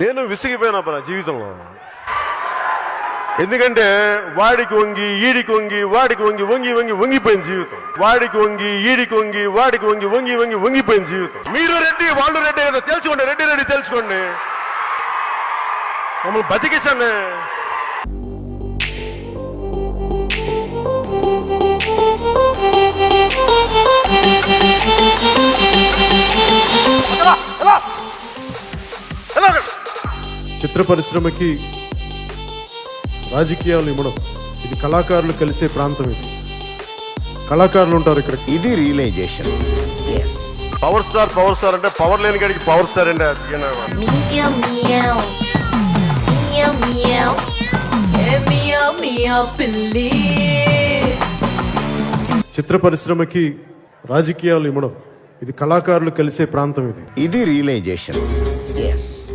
నేను విసిగిపోయినా బ్రా జీవితంలో. ఎందుకంటే వాడికి వంగి ఈడికి వంగి వాడికి వంగి వంగి వంగి వంగిపోయిన జీవితం. వాడికి వంగి ఈడికి వంగి వాడికి వంగి వంగి వంగి వంగిపోయిన జీవితం. మీరు రెడ్డి వాళ్ళు రెడ్డి కదా తెలుసుకోండి, రెడ్డి రెడ్డి తెలుసుకోండి, మమ్మల్ని బతికించండి. చిత్ర పరిశ్రమకి రాజకీయాలు ఇవ్వడం, ఇది కళాకారులు కలిసే ప్రాంతం. ఇది కళాకారులు ఉంటారు ఇక్కడ. ఇది రియలైజేషన్. పవర్ స్టార్ అంటే పవర్ లేని గడికి పవర్ స్టార్ అంటే Meow meow, meow meow, meow meow పిల్లి. చిత్ర పరిశ్రమకి రాజకీయాలు ఇవ్వడం, ఇది కళాకారులు కలిసే ప్రాంతం. ఇది ఇది రియలైజేషన్.